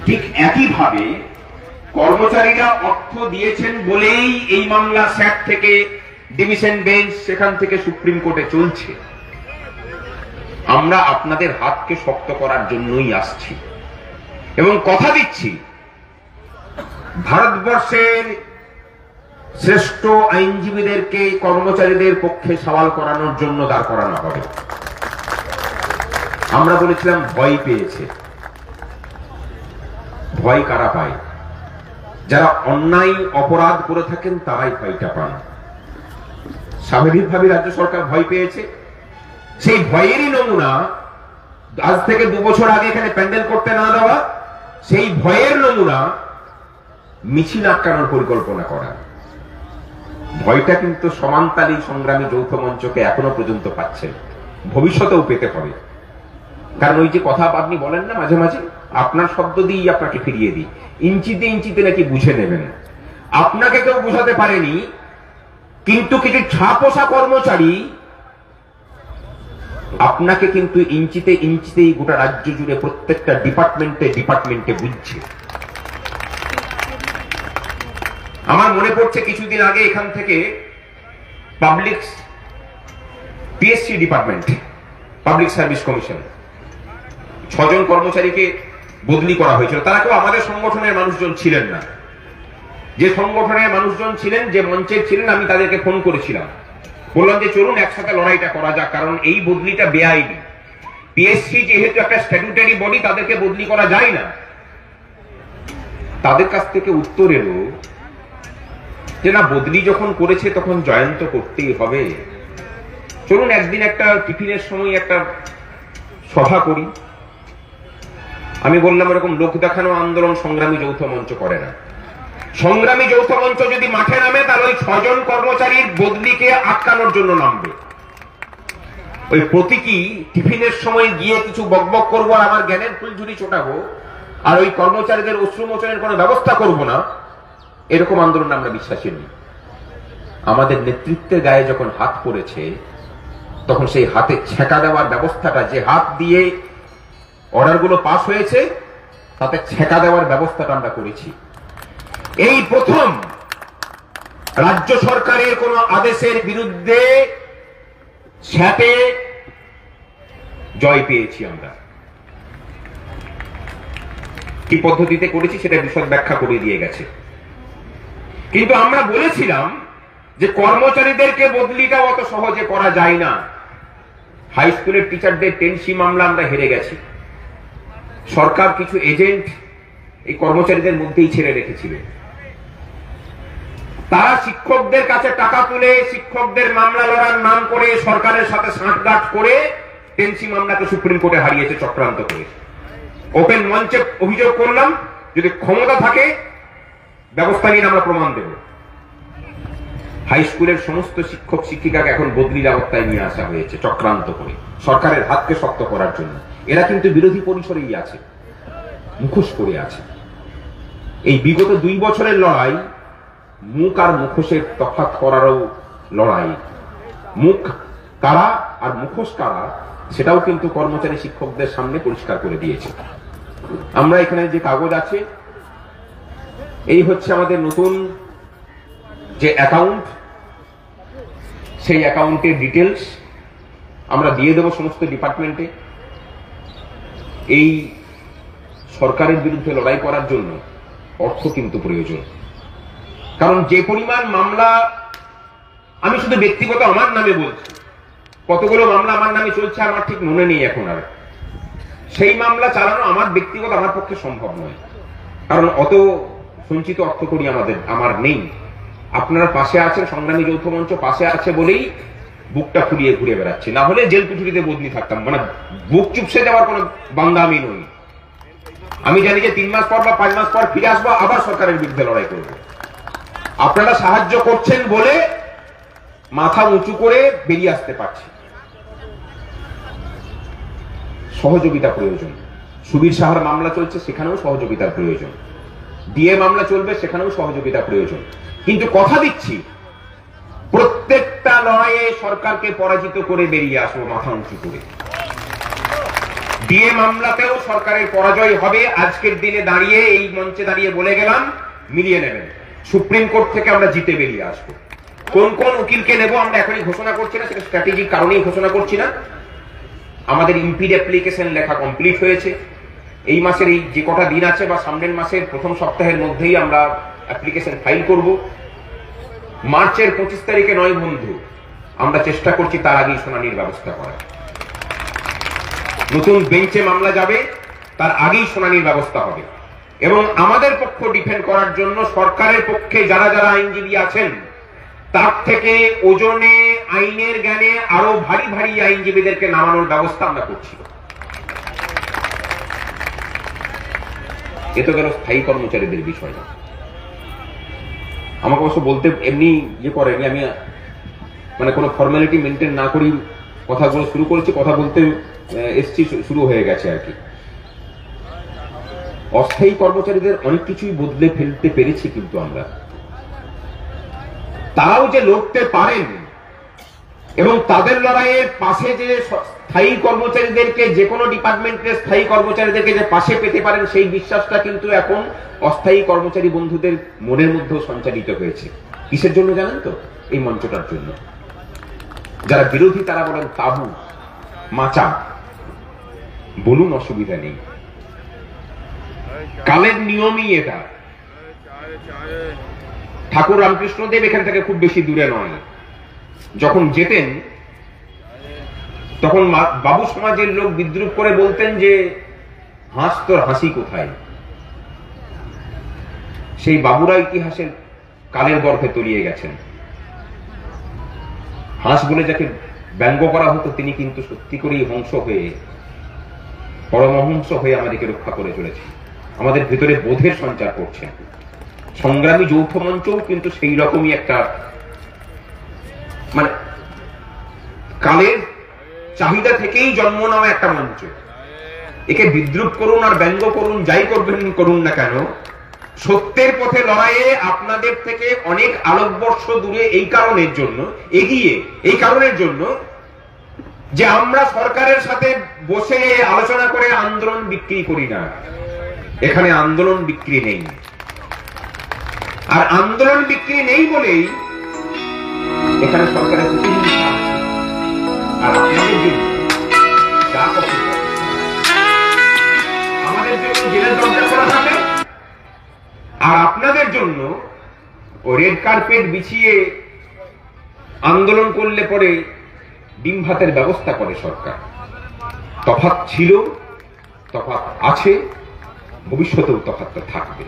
ঠিক একইভাবে কর্মচারীরা অর্থ দিয়েছেন বলেই এই মামলা স্যাট থেকে ডিভিশন বেঞ্চ, সেখান থেকে সুপ্রিম কোর্টে চলছে। আমরা আপনাদের হাতকে শক্ত করার জন্যই আসছি এবং কথা দিচ্ছি ভারতবর্ষের শ্রেষ্ঠ আইনজীবীদেরকে কর্মচারীদের পক্ষে সওয়াল করানোর জন্য দাঁড় করানো হবে। আমরা বলেছিলাম ভয় পেয়েছে। ভয় কারা পায়? যারা অন্যায় অপরাধ করে থাকেন তারাই ভয়টা পান। স্বাভাবিকভাবে রাজ্য সরকার ভয় পেয়েছে। সেই ভয়েরই নমুনা আজ থেকে 2 বছর আগে এখানে প্যান্ডেল করতে না দেওয়া, সেই ভয়ের নমুনা মিছিল আটকানোর পরিকল্পনা করা। ভয়টা কিন্তু সমানতালী সংগ্রামী যৌথ মঞ্চকে এখনো পর্যন্ত পাচ্ছেন, ভবিষ্যতেও পেতে হবে। কারণ ওই যে কথা আপনি বলেন না মাঝে মাঝে, আপনার শব্দ দিয়েই আপনাকে ফিরিয়ে দিই, ইঞ্চিতে ইঞ্চিতে নাকি বুঝে নেবেন। আপনাকে কেউ বুঝাতে পারেনি, কিন্তু কিছু ছাপোষা কর্মচারী আপনাকে কিন্তু ইঞ্চিতে ইঞ্চিতেই গোটা রাজ্য জুড়ে প্রত্যেকটা ডিপার্টমেন্টে বুঝছে। আমার মনে পড়ছে কিছুদিন আগে এখান থেকে PSC department, public service commission, 6 জন কর্মচারীকে বদলি করা হয়েছিল। তারা কেউ আমাদের সংগঠনের মানুষজন ছিলেন না। যে সংগঠনের মানুষজন ছিলেন, যে মঞ্চের ছিলেন, আমি তাদেরকে ফোন করেছিলাম, বললাম যে চলুন একসাথে লড়াইটা করা যাক, কারণ এই বদলিটা বেআইনি। পিএসসি যেহেতু একটা স্ট্যাটুটারি বডি, তাদেরকে বদলি করা যায় না। তাদের কাছ থেকে উত্তর এলো যে না, বদলি যখন করেছে তখন জয়েন তো করতেই হবে, চলুন একদিন একটা টিফিনের সময় একটা সভা করি। আমি বললাম এরকম লোক দেখানো আন্দোলন সংগ্রামী যৌথ মঞ্চ করে না। সংগ্রামী যৌথ মঞ্চ যদি মাঠে নামে তাহলে ওই 6 জন কর্মচারীর বদলিকে আটকানোর জন্য নামবে। ওই প্রতীকী টিফিনের সময় গিয়ে কিছু বকবক করবো আর আমার জ্ঞানের ফুলঝুরি ছোটাবো আর ওই কর্মচারীদের অশ্রুমোচনের কোনো ব্যবস্থা করব না, এরকম আন্দোলন আমরা বিশ্বাসী নই। আমাদের নেতৃত্বের গায়ে যখন হাত পড়েছে তখন সেই হাতে ছেঁকা দেওয়ার ব্যবস্থাটা, যে হাত দিয়ে অর্ডারগুলো পাস হয়েছে তাতে ছেঁকা দেওয়ার ব্যবস্থাটা আমরা করেছি। এই প্রথম রাজ্য সরকারের কোন আদেশের বিরুদ্ধে স্যাটে জয় পেয়েছি আমরা। কি পদ্ধতিতে করেছি সেটা বিশদ ব্যাখ্যা করে দিয়ে গেছে। কিন্তু আমরা বলেছিলাম যে কর্মচারীদেরকে বদলিটা অত সহজে করা যায় না। হাই স্কুলের টিচারদের টেনসি মামলা আমরা হেরে গেছি। সরকার কিছু এজেন্ট এই কর্মচারীদের মধ্যেই ছেড়ে রেখেছিল। তারা শিক্ষকদের কাছে টাকা তুলে শিক্ষকদের মামলা লড়ার নাম করে সরকারের সাথে সাঁঠগাঁঠ করে টেনসি মামলাকে সুপ্রিম কোর্টে হারিয়েছে চক্রান্ত করে। ওপেন মঞ্চে অভিযোগ করলাম, যদি ক্ষমতা থাকে ব্যবস্থা নিয়ে আমরা প্রমাণ দেব। হাই স্কুলের সমস্ত শিক্ষক শিক্ষিকাকে এখন বদলির আওতায় নিয়ে আসা হয়েছে চক্রান্ত করে, সরকারের হাতকে শক্ত করার জন্য। এরা কিন্তু বিরোধী পরিসরেই আছে, মুখোশ করে আছে। এই বিগত 2 বছরের লড়াই মুখ আর মুখোশের তফাৎ করারও লড়াই। মুখ কারা আর মুখোশ কারা সেটাও কিন্তু কর্মচারী শিক্ষকদের সামনে পরিষ্কার করে দিয়েছে। আমরা এখানে যে কাগজ আছে, এই হচ্ছে আমাদের নতুন যে অ্যাকাউন্ট, সেই অ্যাকাউন্টের ডিটেলস আমরা দিয়ে দেব সমস্ত ডিপার্টমেন্টে। এই সরকারের বিরুদ্ধে লড়াই করার জন্য অর্থ কিন্তু প্রয়োজন। কারণ যে পরিমাণ মামলা, আমি শুধু ব্যক্তিগত আমার নামে বলছি, কতগুলো মামলা আমার নামে চলছে আমার ঠিক মনে নেই এখন আর। সেই মামলা চালানো আমার ব্যক্তিগত আমার পক্ষে সম্ভব নয়, কারণ অত সঞ্চিত অর্থ করি আমার নেই। আপনারা পাশে আছেন, সংগ্রামী যৌথ মঞ্চ পাশে আছে বলেই বুকটা ফুলিয়ে ঘুরে বেড়াচ্ছি, না হলে জেল কুঠুরিতে বদলি থাকতাম। মানে বুক চুপসে যাওয়ার কোন বান্দা আমি নই। আমি জানি যে 3 মাস পর বা 5 মাস পর ফিরে আসবো, আবার সরকারের বিরুদ্ধে লড়াই করব। আপনারা সাহায্য করছেন বলে মাথা উঁচু করে বেরিয়ে আসতে পারছি। সহযোগিতা প্রয়োজন। সুবীর সাহার মামলা চলছে, সেখানেও সহযোগিতার প্রয়োজন। ডিএ মামলা চলবে, সেখানেও সহযোগিতা প্রয়োজন। কিন্তু কথা দিচ্ছি প্রত্যেকটা লড়াইয়ে সরকারকে পরাজিত করে বেরিয়ে আসবো মাথা উঁচু করে। ডিএ মামলাতেও সরকারের পরাজয় হবে। আজকের দিনে দাঁড়িয়ে এই মঞ্চে দাঁড়িয়ে বলে গেলাম, মিলিয়ে নেবেন। সুপ্রিম কোর্ট থেকে আমরা জিতে বেরিয়ে আসবো। কোন কোন উকিলকে নেব আমরা এখনই ঘোষণা করছি না, সেটা স্ট্র্যাটেজিক কারণেই ঘোষণা করছি না। আমাদের ইম্পিড অ্যাপ্লিকেশন লেখা কমপ্লিট হয়েছে। এই মাসের এই যে কটা দিন আছে বা সামনের মাসের প্রথম সপ্তাহের মধ্যেই আমরা অ্যাপ্লিকেশন ফাইল করব। মার্চের 25 তারিখে নয় বন্ধু, আমরা চেষ্টা করছি তার আগেই শুনানির ব্যবস্থা করা। নতুন বেঞ্চে মামলা যাবে, তার আগেই শুনানির ব্যবস্থা হবে। এবং আমাদের পক্ষ ডিফেন্ড করার জন্য সরকারের পক্ষে যারা যারা আইনজীবী আছেন, তার থেকে ওজনে আইনের জ্ঞানে আরো ভারী ভারী আইনজীবীদেরকে নামানোর ব্যবস্থা আমরা করছি। এ তো গেল স্থায়ী কর্মচারীদের বিষয় না। আমাকে অবশ্য বলতে এমনি ইয়ে করেনি, আমি মানে কোনো ফর্মালিটি মেনটেন না করি কথাগুলো শুরু করেছি, কথা বলতে এসছি, শুরু হয়ে গেছে আর কি। অস্থায়ী কর্মচারীদের অনেক কিছুই বদলে ফেলতে পেরেছি, কিন্তু আমরা তারাও যে লড়তে পারেন এবং তাদের লড়াইয়ের পাশে যে স্থায়ী কর্মচারীদেরকে, যে কোনো ডিপার্টমেন্টের স্থায়ী কর্মচারীদেরকে যে পাশে পেতে পারেন, সেই বিশ্বাসটা কিন্তু এখন অস্থায়ী কর্মচারী বন্ধুদের মনের মধ্যেও সঞ্চারিত হয়েছে। কিসের জন্য জানেন তো? এই মঞ্চটার জন্য। যারা বিরোধী তারা বলেন তাবু, মাচা, বলুন, অসুবিধা নেই, কালের নিয়মই এটা। ঠাকুর রামকৃষ্ণদেব এখান থেকে খুব বেশি দূরে নয়। যখন যেতেন তখন বাবু সমাজের লোক বিদ্রুপ করে বলতেন যে হাস তোর হাসি কোথায়। সেই বাবুরা ইতিহাসের কালের গর্ভে তলিয়ে গেছেন। হাস বলে যাকে ব্যঙ্গ করা হতো, তিনি কিন্তু সত্যি করেই হংস হয়ে, পরমহংস হয়ে আমাদেরকে রক্ষা করে চলেছে, আমাদের ভিতরে বোধের সঞ্চার করছেন। সংগ্রামী যৌথ মঞ্চও কিন্তু সেই রকমই একটা, মানে কালের চাহিদা থেকেই জন্ম নেওয়া একটা মঞ্চ। একে বিদ্রুপ করুন আর ব্যঙ্গ করুন, যাই করবেন করুন না কেন, সত্যের পথে লড়াইয়ে আপনাদের থেকে অনেক আলোকবর্ষ দূরে এই কারণের জন্য এগিয়ে, এই কারণের জন্য যে আমরা সরকারের সাথে বসে আলোচনা করে আন্দোলন বিক্রি করি না। এখানে আন্দোলন বিক্রি নেই, আর আন্দোলন বিক্রি নেই বলেই এখানে সরকারের প্রতিহিংসা আছে। আর আপনাদের জন্য যা পছন্দ, আমাদের জন্য জেলের দরজা করা থাকে, আর আপনাদের জন্য ও রেড কার্পেট বিছিয়ে আন্দোলন করলে পরে ডিম ভাতের ব্যবস্থা করে সরকার। তফাৎ ছিল, তফাৎ আছে, ভবিষ্যতেও তফাৎটা থাকবে।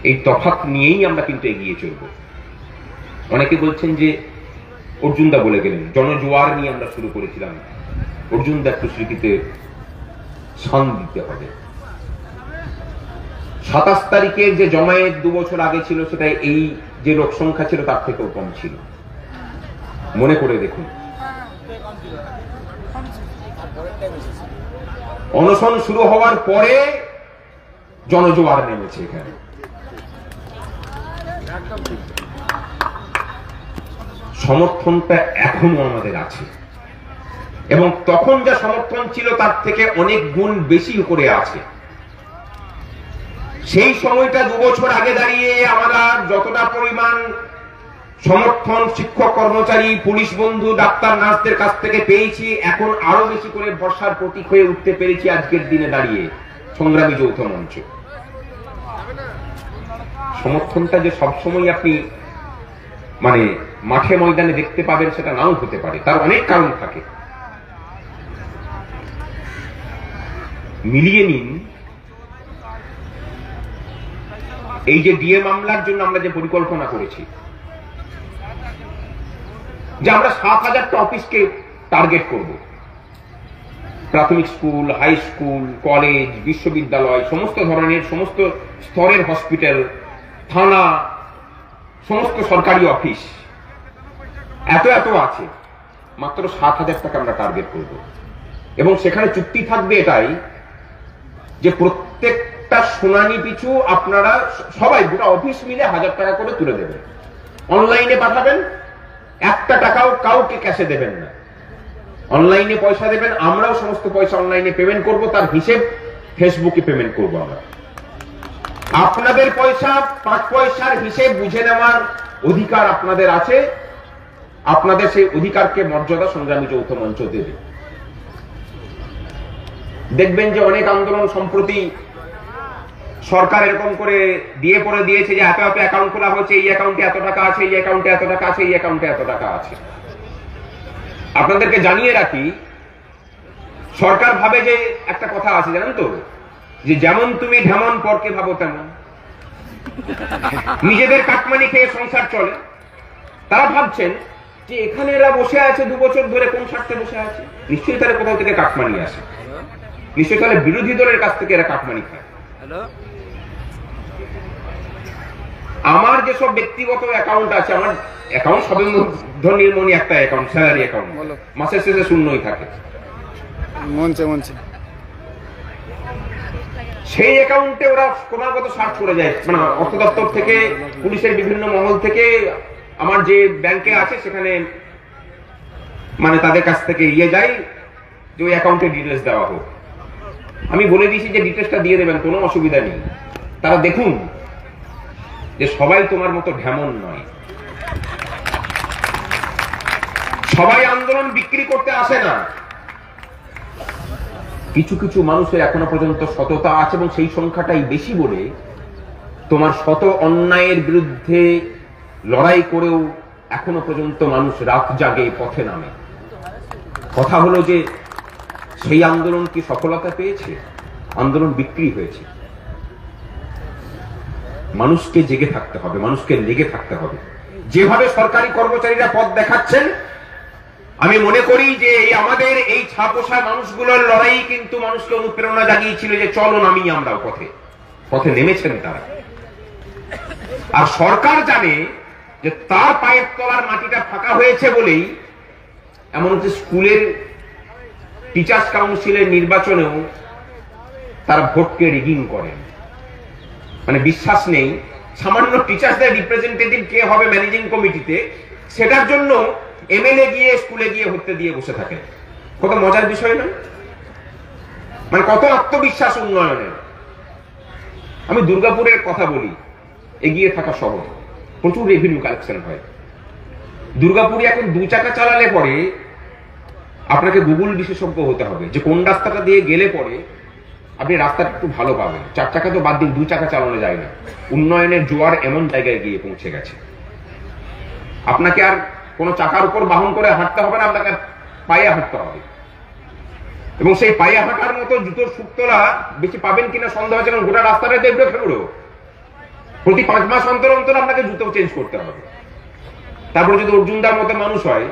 এই তফাৎ নিয়েই আমরা কিন্তু এগিয়ে চলব। অনেকে বলছেন যে অর্জুনদা বলে গেলেন, জনজোয়ার নিয়ে আমরা শুরু করেছিলাম। অর্জুনদা একটু স্মৃতিতে শান দিতে হবে। 27 তারিখের যে জমায়েত 2 বছর আগে ছিল, সেটা এই যে লোক সংখ্যা ছিল তার থেকেও কম ছিল। মনে করে দেখুন, অনশন শুরু হওয়ার পরে জনজোয়ার নেমেছে এখানে। সমর্থনটা এখনো আমাদের আছে, এবং তখন যা সমর্থন ছিল তার থেকে অনেক গুণ বেশি করে আছে। সেই সময়টা 2 বছর আগে দাঁড়িয়ে আমরা যতটা পরিমাণ সমর্থন শিক্ষক, কর্মচারী, পুলিশ বন্ধু, ডাক্তার, নার্সদের কাছ থেকে পেয়েছি, এখন আরো বেশি করে ভরসার প্রতীক হয়ে উঠতে পেরেছি আজকের দিনে দাঁড়িয়ে সংগ্রামী যৌথ মঞ্চ। সমর্থনটা যে সবসময় আপনি মানে মাঠে ময়দানে দেখতে পাবেন সেটা নাও হতে পারে, তার অনেক কারণ থাকে। মিলিয়ে নিন, এই যে ডিএ মামলার জন্য আমরা যে পরিকল্পনা করেছি, যে আমরা 7000টা অফিসকে টার্গেট করব। প্রাথমিক স্কুল, হাই স্কুল, কলেজ, বিশ্ববিদ্যালয়, সমস্ত ধরনের, সমস্ত স্তরের হসপিটাল, থানা, সমস্ত সরকারি অফিস, এত এত আছে। মাত্র 7000 টাকা আমরা টার্গেট করব, এবং সেখানে চুক্তি থাকবে এটাই যে প্রত্যেকটা শুনানি পিছু আপনারা সবাই, গোটা অফিস মিলে 1000 টাকা করে তুলে দেবেন, অনলাইনে পাঠাবেন, 1 টাকাও কাউকে ক্যাশে দেবেন না, অনলাইনে পয়সা দেবেন, আমরাও সমস্ত পয়সা অনলাইনে পেমেন্ট করব, তার হিসেব ফেসবুকে পেমেন্ট করব আমরা। আপনাদের পয়সা 5 পয়সার হিসেব বুঝে নেওয়ার অধিকার আপনাদের আছে, আপনাদের সেই অধিকারকে মর্যাদা সংগ্রামী যৌথ মঞ্চ দেবে। দেখবেন যে অনেক আন্দোলন সম্প্রতি সরকার এরকম করে দিয়ে পরে দিয়েছে যে এত এত অ্যাকাউন্ট খোলা হচ্ছে, এই অ্যাকাউন্টে এত টাকা আছে, এই অ্যাকাউন্টে এত টাকা আছে, এই অ্যাকাউন্টে এত টাকা আছে। আপনাদেরকে জানিয়ে রাখি, সরকার ভাবে যে একটা কথা আছে জানেন তো, যে যেমন তুমি ঢেমন পরকে ভাবো তেমন। নিজেদের কাটমানি খেয়ে সংসার চলে। তারা ভাবছেন যে এখানে এরা বসে আছে 2 বছর ধরে, কোন স্বার্থে বসে আছে? নিশ্চয়ই তারা কোথাও থেকে কাটমানি আসে, নিশ্চয়ই তাহলে বিরোধী দলের কাছ থেকে এরা কাটমানি খায়। আমার যেসব ব্যক্তিগত অ্যাকাউন্ট আছে, আমার অ্যাকাউন্ট সবের মধ্যে নির্মণি একটা অ্যাকাউন্ট, স্যালারি অ্যাকাউন্ট, মাসের শেষে শূন্যই থাকে। সেই অ্যাকাউন্টে ওরা ক্রমাগত সার্চ করে যায়, মানে অর্থ দপ্তর থেকে, পুলিশের বিভিন্ন মহল থেকে আমার যে ব্যাংকে আছে সেখানে মানে তাদের কাছ থেকে যায় যে ওই অ্যাকাউন্টে ডিটেলস দেওয়া হোক। আমি বলে দিয়েছি যে ডিটেলসটা দিয়ে দেবেন, কোনো অসুবিধা নেই। তারা দেখুন যে সবাই তোমার মতো ঢেমন নয়, সবাই আন্দোলন বিক্রি করতে আসে না। কিছু কিছু মানুষের এখনো পর্যন্ত সততা আছে, এবং সেই সংখ্যাটাই বেশি বলে তোমার শত অন্যায়ের বিরুদ্ধে লড়াই করেও এখনো পর্যন্ত মানুষ রাত জাগে, পথে নামে। কথা হলো যে সেই আন্দোলন কি সফলতা পেয়েছে? আন্দোলন বিক্রি হয়েছে। মানুষকে জেগে থাকতে হবে, মানুষকে লেগে থাকতে হবে। যেভাবে সরকারি কর্মচারীরা পথ দেখাচ্ছেন, আমি মনে করি যে আমাদের এই ছাপোষা মানুষগুলোর লড়াই কিন্তু মানুষকে অনুপ্রেরণা জাগিয়েছিল যে চলো নামি আমরাও পথে। পথে নেমেছেন তারা। আর সরকার জানে যে তার পায়ের তলার মাটিটা ফাঁকা হয়েছে বলেই এমনকি স্কুলের টিচার্স কাউন্সিলের নির্বাচনেও তারা ভোটকে রিগিং করেন। মানে বিশ্বাস নেই সামান্য টিচার্সদের রিপ্রেজেন্টেটিভ কে হবে ম্যানেজিং কমিটিতে, সেটার জন্য এমএলএ গিয়ে স্কুলে গিয়ে হত্যা দিয়ে বসে থাকেন। কত মজার বিষয় না? মানে কত আত্মবিশ্বাস উন্নয়নের। আমি দুর্গাপুরের কথা বলি, এগিয়ে থাকা শহর, প্রচুর রেভিনিউ কালেকশন হয়। দুর্গাপুরে এখন 2 চাকা চালালে পরে আপনাকে গুগল বিশেষজ্ঞ হতে হবে যে কোন রাস্তাটা দিয়ে গেলে পরে আপনি রাস্তাটা একটু ভালো পাবেন। 4 চাকা তো বাদ দিন, 2 চাকা চালানো যায় না। উন্নয়নের জোয়ার এমন জায়গায় গিয়ে পৌঁছে গেছে, আপনাকে আর কোন চাকার উপর বাহন করে হাঁটতে হবে না, আপনাকে পায়ে হাঁটতে হবে। এবং সেই পায়ে হাঁটার মতো জুতোর সুতোলা বেশি পাবেন কিনা সন্দেহ আছে, কারণ গোটা রাস্তাটা দেখবে ফেবড়ো। প্রতি 5 মাস অন্তর অন্তর আপনাকে জুতো চেঞ্জ করতে হবে। তারপরে যদি অর্জুনদার মতো মানুষ হয়,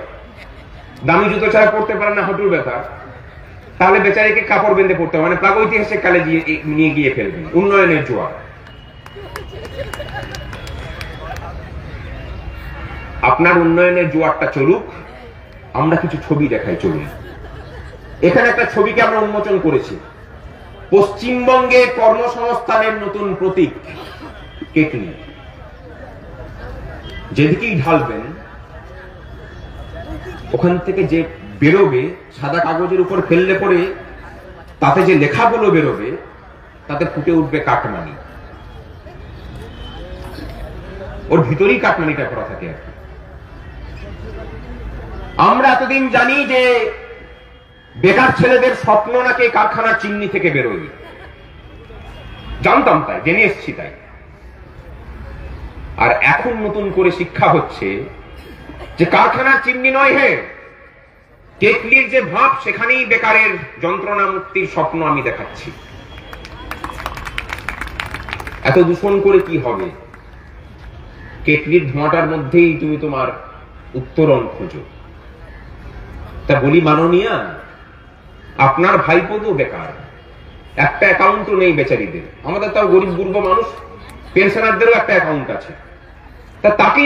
দামি জুতো ছাড়া পড়তে পারে না, হাঁটুর ব্যথা, তাহলে বেচারিকে কাপড় বেঁধে পড়তে হবে, মানে প্রাগৈতিহাসিক কালে নিয়ে গিয়ে ফেলবেন। উন্নয়নের জোয়ার। আপনার উন্নয়নের জোয়ারটা চলুক, আমরা কিছু ছবি দেখাই। চলুন, এখানে একটা ছবিকে আমরা উন্মোচন করেছি। পশ্চিমবঙ্গে কর্মসংস্থানের নতুন প্রতীক কেটলি। যেদিকেই ঢালবেন ওখান থেকে যে বেরোবে, সাদা কাগজের উপর ফেললে পরে তাতে যে লেখাগুলো বেরোবে তাতে ফুটে উঠবে কাটমানি। ওর ভিতরেই কাটমানিটা করা থাকে আর কি। আমরা এতদিন জানি যে বেকার ছেলেদের স্বপ্ন নাকি কারখানার চিমনি থেকে বেরোয়, জানতাম তাই, জেনে এসছি তাই। আর এখন নতুন করে শিক্ষা হচ্ছে যে কারখানার চিমনি নয়, হে কেটলির যে ভাব, সেখানেই বেকারের যন্ত্রণা মুক্তির স্বপ্ন আমি দেখাচ্ছি। এত দূষণ করে কি হবে? কেটলির ধোঁয়াটার মধ্যেই তুমি তোমার উত্তরণ খোঁজো। তা বলি মাননীয়া, আপনার ভাইপো তো বেকার, একটা অ্যাকাউন্টও নেই বেচারিদের। আমাদের তাও গরিব গুরব মানুষ, পেনশনারদেরও একটা অ্যাকাউন্ট আছে, তা তাকে